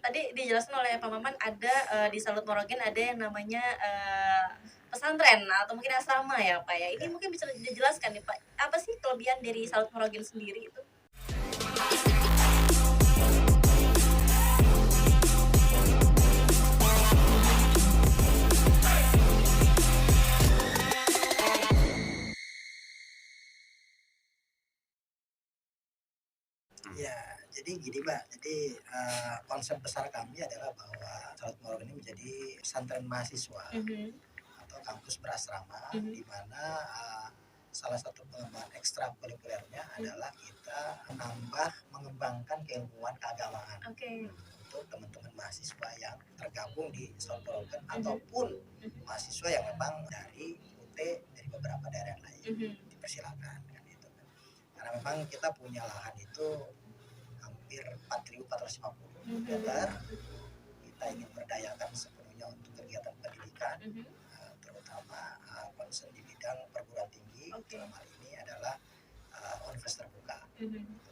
tadi dijelaskan oleh Pak Maman ada, di Salut Morogen ada yang namanya, pesantren atau mungkin asrama ya, Pak, ya. Ini Ya. mungkin bisa dijelaskan nih, Pak, apa sih kelebihan dari Salut Morogen sendiri itu? Ya, jadi gini Mbak, jadi konsep besar kami adalah bahwa Salut Morogen ini menjadi pesantren mahasiswa atau kampus berasrama, di mana salah satu pengembangan ekstrakurikulernya adalah kita mengembangkan keilmuan keagamaan Oke. untuk teman-teman mahasiswa yang tergabung di Salut Morogen ataupun mahasiswa yang memang dari UT dari beberapa daerah lain dipersilakan kan itu kan. Karena memang kita punya lahan itu hampir 4.450 meter. Kita ingin berdayakan sepenuhnya untuk kegiatan pendidikan, terutama concern di bidang perguruan tinggi. Dalam hal ini adalah universitas terbuka.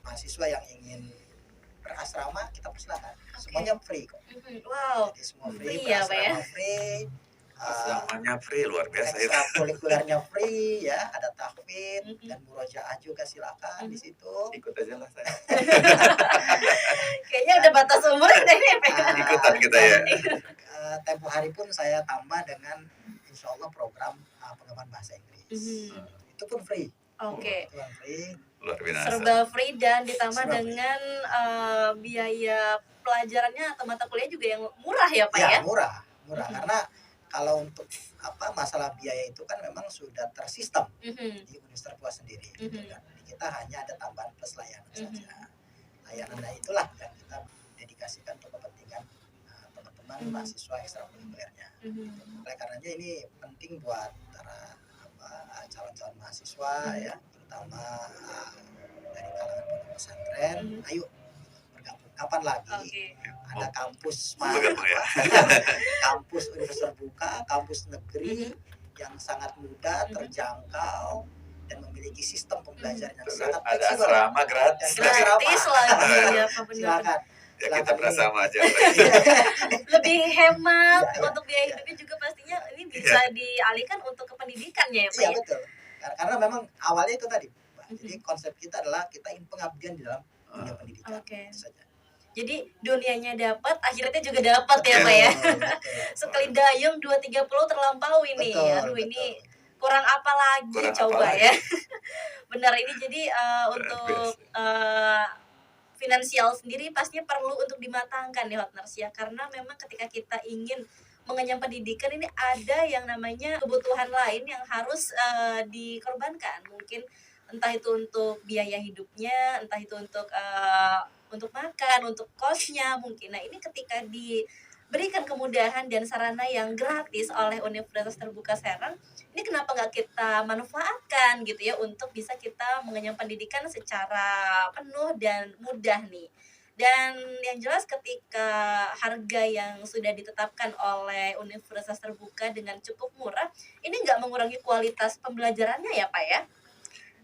Mahasiswa yang ingin berasrama kita persilakan, semuanya free kok. Wow, Jadi semua free free, ya, Pak, ya? berasrama free, Asramanya free, luar biasa itu. ekstrakurikulernya free ya, ada tahfidz dan murojaah juga silakan di situ. Ikut aja lah saya. Kayaknya udah batas umurnya deh nih, Pak. Ikutan kita ya. Tempo hari pun saya tambah dengan insya Allah program pengembangan bahasa Inggris. Itu pun free. Oke. Itu pun free. Luar biasa. Serba free dan ditambah Serba free. dengan biaya pelajarannya atau mata kuliah juga yang murah ya, Pak, ya? Ya, murah. Karena kalau untuk masalah biaya itu kan memang sudah tersistem di Universitas Terbuka sendiri. Gitu kan. Jadi kita hanya ada tambahan plus layanan saja. Layanan itulah yang kita dedikasikan untuk kepentingan teman-teman mahasiswa ekstrakurikulernya. Oleh karenanya ini penting buat para calon-calon mahasiswa ya, terutama dari kalangan pondok pesantren. Ayo bergabung. Kapan lagi ada kampus Bergabung ya. kampus universitas terbuka, kampus negeri yang sangat mudah, terjangkau dan memiliki sistem pembelajaran yang sangat Ada fleksibel. asrama gratis. Gratis lagi ya, Pak, benar. Silakan. Ya kita berasama aja. Lebih hemat untuk biaya hidupnya juga pastinya ini bisa dialihkan untuk ke pendidikannya ya, Pak. Iya betul. Karena memang awalnya itu tadi, Mbak. Jadi konsep kita adalah kita ingin pengabdian di dalam dunia pendidikan. Itu saja. Jadi dunianya dapat, akhiratnya juga dapat ya, Pak, ya. Sekali dayung 230 terlampaui nih. Aduh, ini kurang apa lagi coba ya. Benar, ini jadi untuk finansial sendiri pastinya perlu untuk dimatangkan nih Hotners ya, karena memang ketika kita ingin mengenyam pendidikan ini ada yang namanya kebutuhan lain yang harus dikorbankan, mungkin entah itu untuk biaya hidupnya, entah itu untuk makan, untuk kosnya mungkin. Nah ini ketika diberikan kemudahan dan sarana yang gratis oleh Universitas Terbuka Serang, ini kenapa nggak kita manfaatkan gitu ya untuk bisa kita mengenyam pendidikan secara penuh dan mudah nih. Dan yang jelas ketika harga yang sudah ditetapkan oleh Universitas Terbuka dengan cukup murah, ini nggak mengurangi kualitas pembelajarannya ya Pak ya?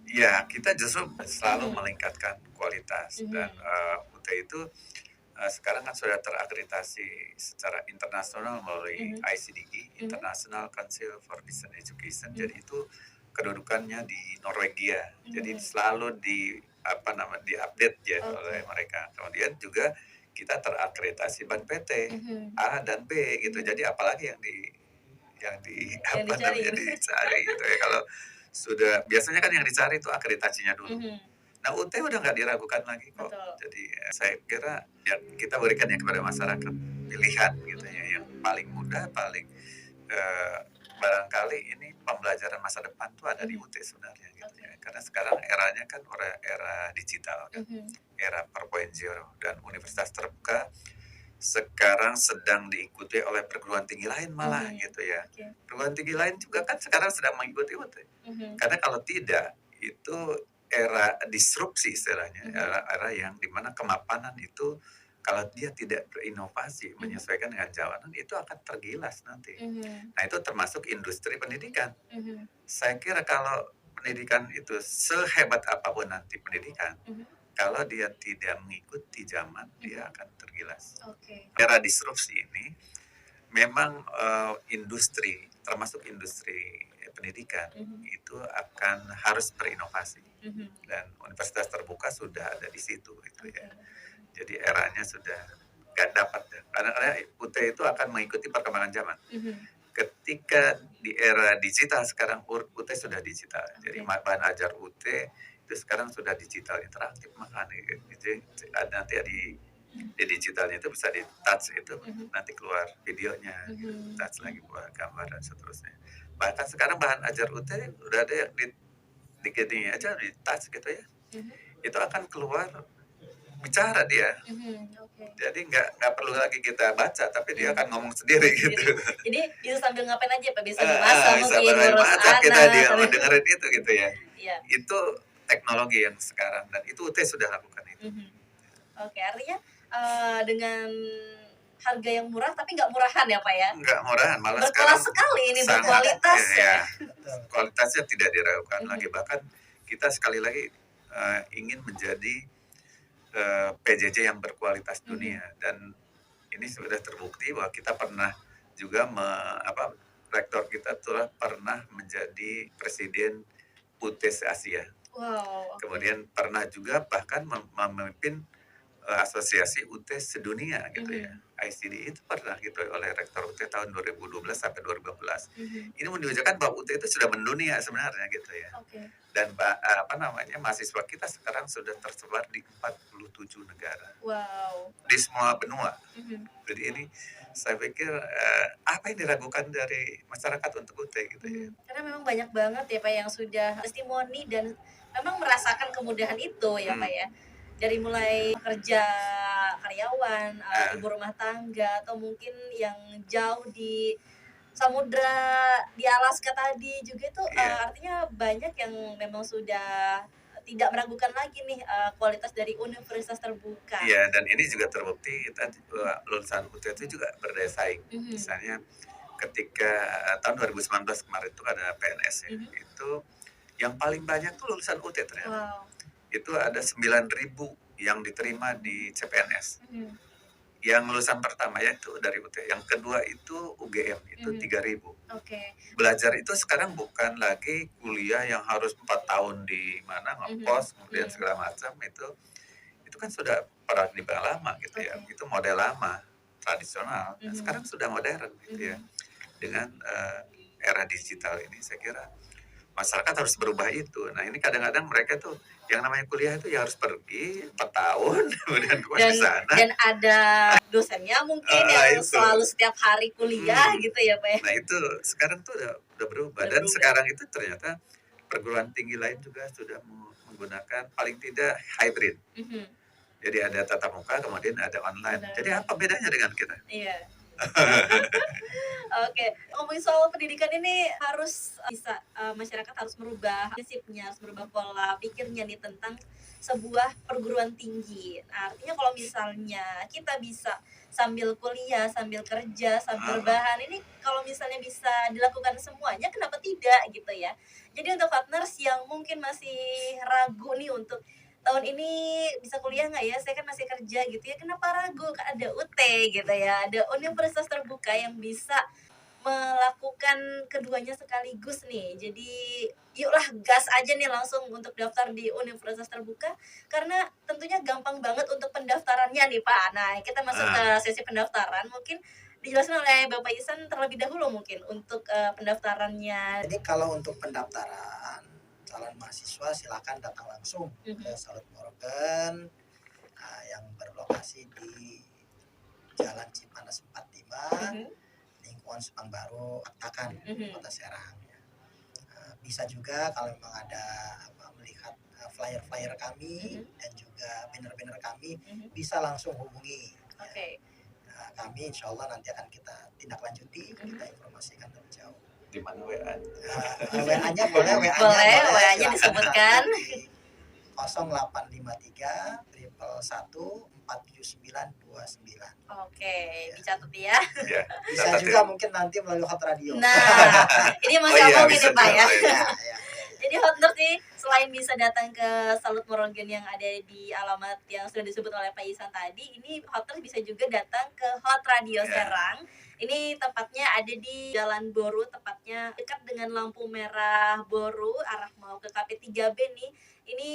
Ya, kita justru selalu meningkatkan kualitas dan UT itu sekarang kan sudah terakreditasi secara internasional melalui ICDE, International Council for Decent Education. Jadi itu kedudukannya di Norwegia. Jadi selalu diupdate ya oleh mereka. Kemudian juga kita terakreditasi BAN PT A dan B gitu. Jadi apalagi yang dicari gitu ya. Kalau sudah biasanya kan yang dicari itu akreditasinya dulu. Nah UT udah nggak diragukan lagi kok. Betul. Jadi saya kira ya kita berikan ya kepada masyarakat pilihan gitu ya, yang paling mudah, paling barangkali ini pembelajaran masa depan tuh ada di UT sebenarnya gitu ya. Karena sekarang eranya kan era digital kan, era 4.0 dan Universitas Terbuka sekarang sedang diikuti oleh perguruan tinggi lain malah gitu ya. Perguruan tinggi lain juga kan sekarang sedang mengikuti UT. Karena kalau tidak itu era disrupsi istilahnya, era yang dimana kemapanan itu kalau dia tidak berinovasi menyesuaikan dengan zaman itu akan tergilas nanti. Nah itu termasuk industri pendidikan. Saya kira kalau pendidikan itu sehebat apapun nanti pendidikan, kalau dia tidak mengikuti zaman, dia akan tergilas. Oke. Era disrupsi ini memang industri, termasuk industri pendidikan, itu akan harus berinovasi. Dan universitas terbuka sudah ada di situ gitu ya. Jadi eranya sudah gak dapat ya. Karena UT itu akan mengikuti perkembangan zaman. Ketika di era digital sekarang UT sudah digital. Jadi bahan ajar UT itu sekarang sudah digital interaktif, makanya gitu. Nanti di digitalnya itu bisa di touch itu nanti keluar videonya, touch lagi buat gambar dan seterusnya. Bahkan sekarang bahan ajar UT udah ada yang di gini aja di touch gitu ya. Itu akan keluar bicara dia. Jadi nggak perlu lagi kita baca, tapi dia akan ngomong sendiri gitu. Jadi bisa sambil ngapain aja Pak, bisa masak mungkin, ngurus anak kita dia anak. mendengarin itu gitu ya. Iya. Itu teknologi yang sekarang, dan itu UT sudah lakukan itu. Oke, artinya dengan harga yang murah tapi nggak murahan ya Pak ya? Nggak murahan, malah Berkelas sekarang sekali ini, sangat, berkualitas ya. Kualitasnya tidak diragukan lagi. Bahkan kita sekali lagi ingin menjadi PJJ yang berkualitas dunia, dan ini sudah terbukti bahwa kita pernah juga rektor kita telah pernah menjadi presiden UT Asia. Wow. Kemudian pernah juga bahkan memimpin asosiasi UT sedunia gitu ya. ICD itu pernah gitu oleh rektor UT tahun 2012 sampai 2015. Ini menunjukkan bahwa UT itu sudah mendunia sebenarnya gitu ya. Dan mahasiswa kita sekarang sudah tersebar di 47 negara. Wow. Di semua benua. Jadi ini saya pikir apa yang diragukan dari masyarakat untuk UT gitu ya. Karena memang banyak banget ya Pak yang sudah testimoni dan memang merasakan kemudahan itu ya Pak ya. Dari mulai pekerja karyawan, ibu rumah tangga, atau mungkin yang jauh di samudra, di Alaska tadi juga itu artinya banyak yang memang sudah tidak meragukan lagi nih kualitas dari universitas terbuka. Iya, dan ini juga terbukti tadi lulusan UT itu juga berdaya saing. Misalnya ketika tahun 2019 kemarin itu ada PNS ya, itu yang paling banyak tuh lulusan UT ternyata. Itu ada 9.000 yang diterima di CPNS. Yang lulusan pertama ya itu dari UT, yang kedua itu UGM itu 3.000. Belajar itu sekarang bukan lagi kuliah yang harus 4 tahun di mana ngekos kemudian segala macam, itu kan sudah paradigma lama gitu ya. Itu model lama tradisional. Nah, sekarang sudah modern gitu ya. Dengan era digital ini saya kira masyarakat harus berubah itu. Nah ini kadang-kadang mereka tuh yang namanya kuliah itu ya harus pergi 4 tahun kemudian ke sana. Dan ada dosennya mungkin yang itu. Selalu setiap hari kuliah gitu ya Pak. Nah itu sekarang tuh udah berubah. Dan sekarang itu ternyata perguruan tinggi lain juga sudah menggunakan paling tidak hybrid. Jadi ada tatap muka kemudian ada online. Jadi apa bedanya dengan kita? Iya. Oke, ngomongin soal pendidikan ini harus bisa masyarakat harus merubah prinsipnya, harus merubah pola pikirnya nih tentang sebuah perguruan tinggi. Nah, artinya kalau misalnya kita bisa sambil kuliah, sambil kerja, sambil berbahan, ini kalau misalnya bisa dilakukan semuanya, kenapa tidak gitu ya? Jadi untuk partners yang mungkin masih ragu nih untuk tahun ini bisa kuliah nggak ya, saya kan masih kerja gitu ya, kenapa ragu? Kan ada UT gitu ya, ada universitas terbuka yang bisa melakukan keduanya sekaligus nih. Jadi yuklah gas aja nih langsung untuk daftar di universitas terbuka, karena tentunya gampang banget untuk pendaftarannya nih Pak. Nah kita masuk ke sesi pendaftaran, mungkin dijelaskan oleh Bapak Ihsan terlebih dahulu mungkin untuk pendaftarannya. Jadi kalau untuk pendaftaran calon mahasiswa silakan datang langsung ke Salut Morgan yang berlokasi di Jalan Cipanas 45, lingkungan Sepang Baru, Aktakan, Kota Serang. Bisa juga kalau memang ada melihat flyer-flyer kami dan juga banner-banner kami, bisa langsung hubungi. Kami insya Allah nanti akan kita tindak lanjuti, kita informasikan lebih jauh. Di mana WA-nya? WA-nya boleh, WA-nya disebutkan. 0853 111 47929. Oke, dicatat ya. Bisa juga mungkin nanti melalui hot radio. Nah, ini masih ngomong ini Pak ya. Ya. Jadi Jadi Hotners nih selain bisa datang ke Salut Morogen yang ada di alamat yang sudah disebut oleh Pak Isan tadi, ini Hotners bisa juga datang ke Hot Radio Ya. Serang. Ini tepatnya ada di Jalan Boru, tepatnya dekat dengan lampu merah Boru, arah mau ke KP3B nih. Ini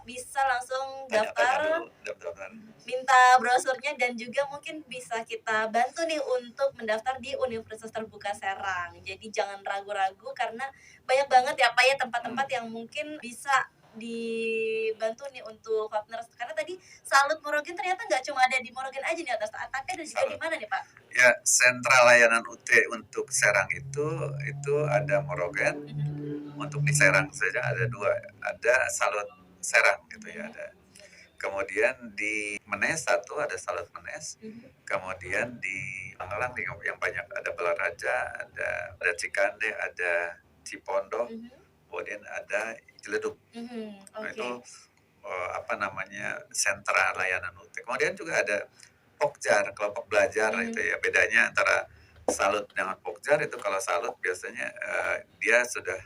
bisa langsung Tanya-tanya daftar, dulu, daftar. minta brosurnya, dan juga mungkin bisa kita bantu nih untuk mendaftar di Universitas Terbuka Serang. Jadi jangan ragu-ragu karena banyak banget ya Pak ya tempat-tempat yang mungkin bisa dibantu nih untuk Hotners. Karena tadi Salut Morogen ternyata nggak cuma ada di Morogen aja nih atas, tapi ada juga di Salut. mana nih Pak? Ya, sentral layanan UT untuk Serang itu ada Morogen. Untuk di Serang saja ada 2, ada Salut Serang gitu ya, ada. Kemudian di Menes ada Salut Menes. Kemudian di Tangerang yang banyak ada Balaraja, ada Cikande, ada Cipondo, kemudian ada Ciledug. Nah, itu sentra layanan UT. Kemudian juga ada Pokjar, kelompok belajar itu ya. Bedanya antara Salut dengan Pokjar itu, kalau Salut biasanya dia sudah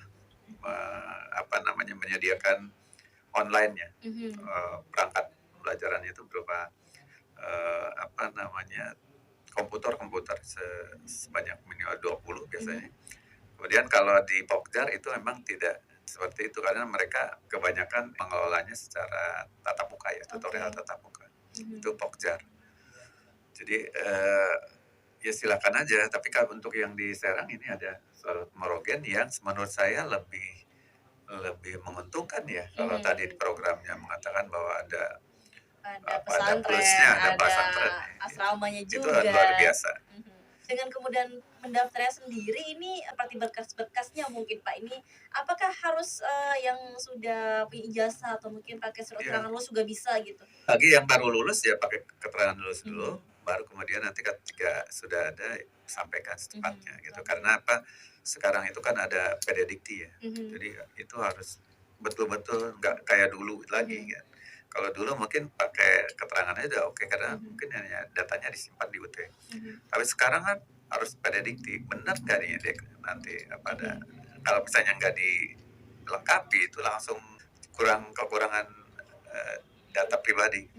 menyediakan online-nya. Perangkat pelajarannya itu berupa komputer sebanyak minimal 20 biasanya. Kemudian kalau di Pokjar itu memang tidak seperti itu, karena mereka kebanyakan mengelolanya secara tatap muka ya, tutorial tatap muka. Itu Pokjar. Jadi ya silakan aja, tapi kalau untuk yang di Serang ini ada Salut Morogen yang menurut saya lebih menguntungkan ya. Kalau tadi programnya mengatakan bahwa ada pesantren, plusnya, ada ada pesantren, asramanya itu juga. luar biasa. Dengan kemudian mendaftarnya sendiri, ini seperti berkas-berkasnya mungkin Pak, ini apakah harus yang sudah punya ijazah atau mungkin pakai surat keterangan lulus juga bisa gitu? Bagi yang baru lulus ya pakai keterangan lulus dulu, baru kemudian nanti ketika sudah ada sampaikan secepatnya gitu. Karena apa? Sekarang itu kan ada pededikti ya. Jadi itu harus betul-betul nggak kayak dulu lagi kan. Kalau dulu mungkin pakai keterangan aja udah oke, karena mungkin hanya datanya disimpan di UT. Tapi sekarang kan harus pededikti, benar nggak nih dia nanti ada kalau misalnya nggak dilengkapi itu langsung kekurangan data pribadi.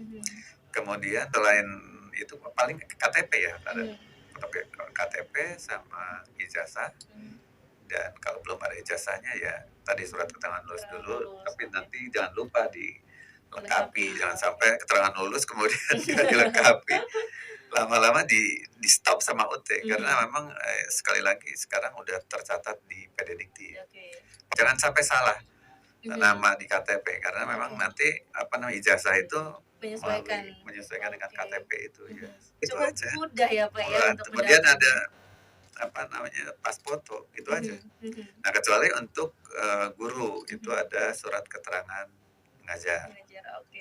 Kemudian selain itu paling KTP ya, ada KTP sama ijazah. Dan kalau belum ada ijazahnya ya tadi surat keterangan lulus dulu, tapi nanti jangan lupa dilengkapi, jangan sampai keterangan lulus kemudian tidak dilengkapi, lama-lama di stop sama UT. Karena memang sekali lagi sekarang udah tercatat di pededikti. Jangan sampai salah nama di KTP, karena memang nanti ijazah itu menyesuaikan dengan KTP itu ya. Itu Cukup aja. mudah ya Pak ya untuk kemudian mendaftar. ada pas foto itu aja. Nah, kecuali untuk guru itu ada surat keterangan mengajar.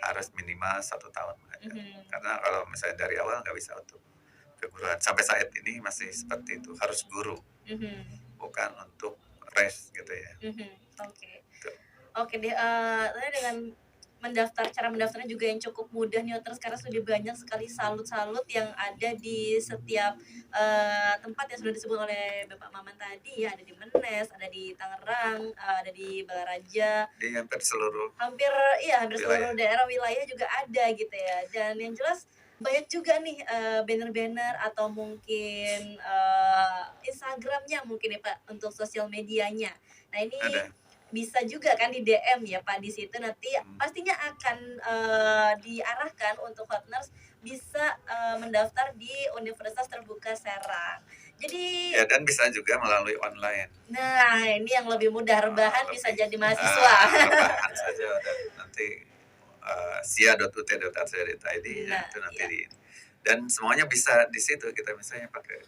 Harus minimal 1 tahun mengajar. Karena kalau misalnya dari awal nggak bisa untuk keguruan. Sampai saat ini masih seperti itu, harus guru, bukan untuk res gitu ya. Oke deh, dengan cara mendaftarnya juga yang cukup mudah nih, terus karena sudah banyak sekali salut-salut yang ada di setiap tempat yang sudah disebut oleh Bapak Maman tadi ya, ada di Menes, ada di Tangerang, ada di Balaraja, Di hampir seluruh seluruh daerah wilayah juga ada gitu ya. Dan yang jelas banyak juga nih banner-banner atau mungkin Instagramnya mungkin ya Pak untuk sosial medianya. Nah ini bisa juga kan di DM ya Pak, di situ nanti pastinya akan diarahkan untuk Hotners bisa mendaftar di Universitas Terbuka Serang. Jadi ya, dan bisa juga melalui online. Nah ini yang lebih mudah, rebahan bisa jadi mahasiswa. Rebahan saja, dan nanti sia.ut.ac.id itu nanti dan semuanya bisa di situ. Kita misalnya pakai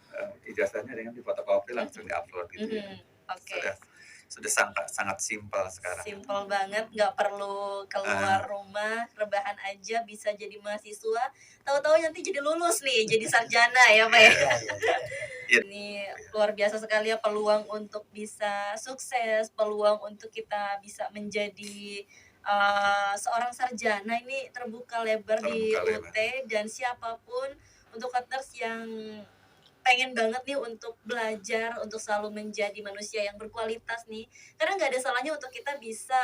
ijazahnya dengan difotokopi langsung diupload gitu ya. Sudah sangat simpel sekarang. Simpel banget, nggak perlu keluar rumah, rebahan aja bisa jadi mahasiswa. Tahu-tahu nanti jadi lulus nih, jadi sarjana ya Pak ya. Ini luar biasa sekali ya peluang untuk bisa sukses, peluang untuk kita bisa menjadi seorang sarjana ini terbuka lebar di UT. Dan siapapun untuk Hotners yang pengen banget nih untuk belajar, untuk selalu menjadi manusia yang berkualitas nih, karena nggak ada salahnya untuk kita bisa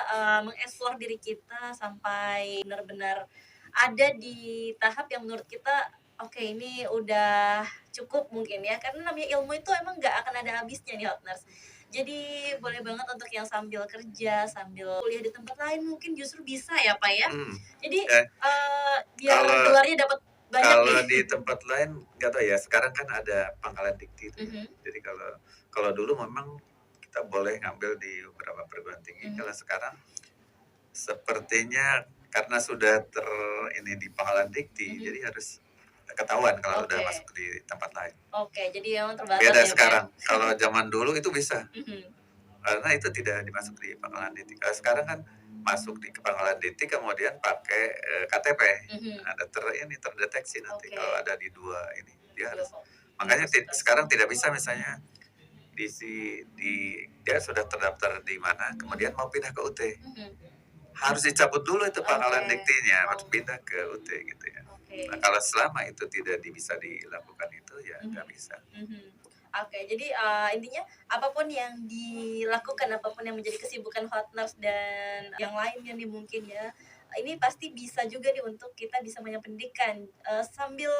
mengeksplor diri kita sampai benar-benar ada di tahap yang menurut kita oke ini udah cukup mungkin ya, karena namanya ilmu itu emang nggak akan ada habisnya nih Hotners. Jadi boleh banget untuk yang sambil kerja, sambil kuliah di tempat lain mungkin justru bisa ya Pak ya. Jadi Ya, biar kalau gelarnya dapat banyak kalau nih. di tempat lain nggak tahu ya. Sekarang kan ada pangkalan dikti itu. Mhm. Jadi kalau kalau dulu memang kita boleh ngambil di beberapa perguruan tinggi. Mhm. Kalau sekarang sepertinya karena sudah ini di pangkalan dikti, Mhm. jadi harus ketahuan kalau udah Oke. masuk di tempat lain. Oke, jadi memang terbatas Beda ya Pak ya. sekarang. Kalau zaman dulu itu bisa, Mhm. karena itu tidak dimasuk di pangkalan dikti. Kalau sekarang kan masuk di pangkalan dikti kemudian pakai KTP. Mhm. Ada terdeteksi nanti Oke. kalau ada di dua ini. Dia harus. Yo. Makanya Universitas. sekarang tidak bisa misalnya dia sudah terdaftar di mana, kemudian mau pindah ke UT. Mhm. Harus dicabut dulu itu pangkalan Oke. diktinya, harus pindah ke UT gitu ya. Oke. Nah, kalau selama itu tidak bisa dilakukan itu ya nggak bisa. Mhm. Oke, jadi intinya apapun yang dilakukan, apapun yang menjadi kesibukan Hotners dan yang lainnya nih mungkin ya, ini pasti bisa juga nih untuk kita bisa mengenyam pendidikan sambil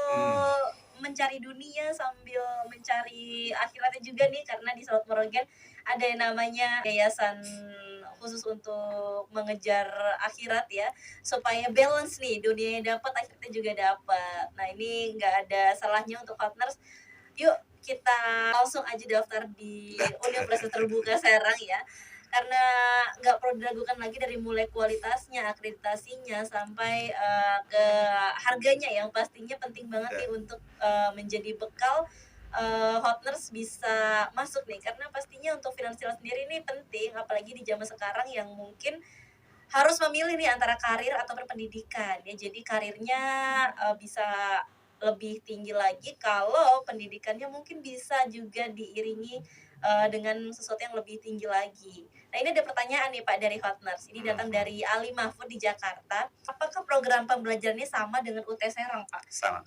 mencari dunia, sambil mencari akhiratnya juga nih, karena di Salat Morogen ada yang namanya yayasan khusus untuk mengejar akhirat ya, supaya balance nih, dunianya dapat, akhiratnya juga dapat. Nah ini nggak ada salahnya untuk Hotners, yuk kita langsung aja daftar di Universitas Terbuka Serang ya, karena nggak perlu diragukan lagi dari mulai kualitasnya, akreditasinya, sampai ke harganya yang pastinya penting banget nih untuk menjadi bekal Hotners bisa masuk nih, karena pastinya untuk finansial sendiri ini penting, apalagi di zaman sekarang yang mungkin harus memilih nih antara karir atau pendidikan ya. Jadi karirnya bisa lebih tinggi lagi kalau pendidikannya mungkin bisa juga diiringi dengan sesuatu yang lebih tinggi lagi. Nah ini ada pertanyaan nih Pak dari Hotners. Ini datang dari Ali Mahfud di Jakarta. Apakah program pembelajarannya sama dengan UT Serang Pak? Sama.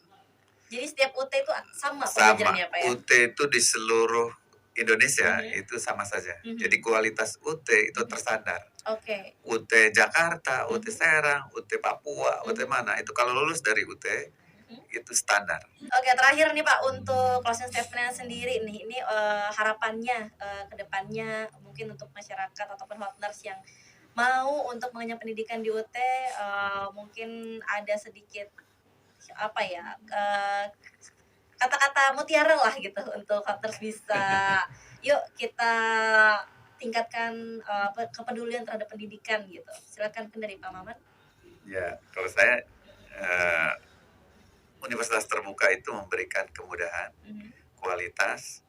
Jadi setiap UT itu sama Sama. pembelajarannya Pak ya? UT itu di seluruh Indonesia itu sama saja. Jadi kualitas UT itu terstandar. Oke. UT Jakarta, UT Serang, UT Papua, UT mana itu kalau lulus dari UT itu standar. Oke, terakhir nih Pak untuk closing statement sendiri nih, ini harapannya ke depannya mungkin untuk masyarakat ataupun Hotners yang mau untuk mengenyam pendidikan di UT, mungkin ada sedikit apa ya, kata-kata mutiara lah gitu untuk Hotners bisa yuk kita tingkatkan kepedulian terhadap pendidikan gitu. Silakan dari Pak Maman. Ya, kalau saya Universitas Terbuka itu memberikan kemudahan, kualitas,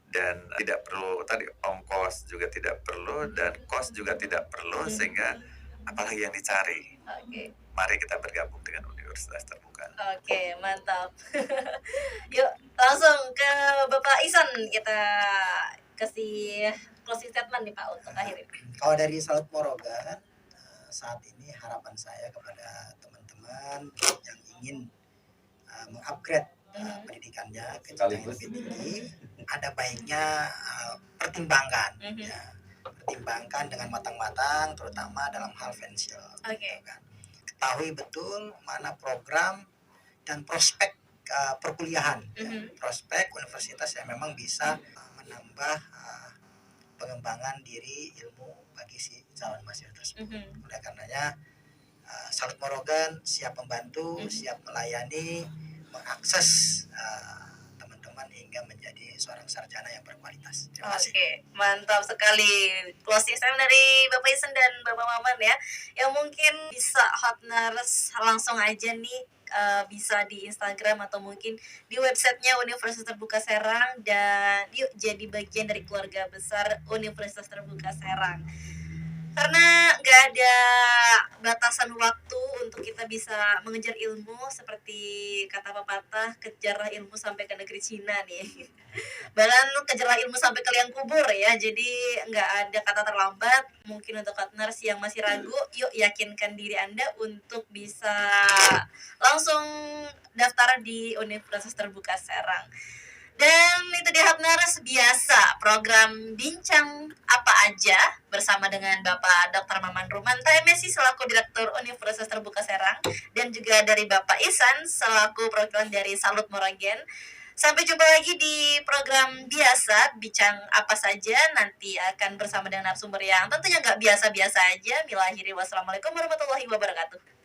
dan tidak perlu tadi ongkos juga tidak perlu dan kos juga tidak perlu, sehingga apalagi yang dicari. Oke. Mari kita bergabung dengan Universitas Terbuka. Oke, mantap. Yuk langsung ke Bapak Isan, kita kasih closing statement nih Pak untuk akhir ini. Kalau dari Salat Morogen saat ini harapan saya kepada teman-teman yang ingin mengupgrade pendidikannya ke jenjang yang lebih tinggi, ada baiknya pertimbangkan, ya, pertimbangkan dengan matang-matang, terutama dalam hal finansial. Oke. Kan. Ketahui betul mana program dan prospek perkuliahan, prospek universitas yang memang bisa menambah pengembangan diri ilmu bagi si calon mahasiswa tersebut. Oleh karenanya Salat Morogen siap membantu, siap melayani, mengakses teman-teman hingga menjadi seorang sarjana yang berkualitas. Terima kasih. Oke, mantap sekali closing statement dari Bapak Isen dan Bapak Maman ya, yang mungkin bisa Hotners langsung aja nih bisa di Instagram atau mungkin di websitenya Universitas Terbuka Serang, dan yuk jadi bagian dari keluarga besar Universitas Terbuka Serang. Karena nggak ada batasan waktu untuk kita bisa mengejar ilmu, seperti kata pepatah, kejarlah ilmu sampai ke negeri Cina nih. Bahkan kejarlah ilmu sampai ke liang kubur ya. Jadi nggak ada kata terlambat. Mungkin untuk Hotners yang masih ragu, yuk yakinkan diri Anda untuk bisa langsung daftar di Universitas Terbuka Serang. Dan itu dia Hapners, biasa program Bincang Apa Aja bersama dengan Bapak Dr. Maman Rumanta MSI selaku Direktur Universitas Terbuka Serang, dan juga dari Bapak Ihsan selaku perwakilan dari Salut Moragen. Sampai jumpa lagi di program biasa Bincang Apa Saja, nanti akan bersama dengan narasumber yang tentunya nggak biasa-biasa aja. Mila akhiri, wassalamualaikum warahmatullahi wabarakatuh.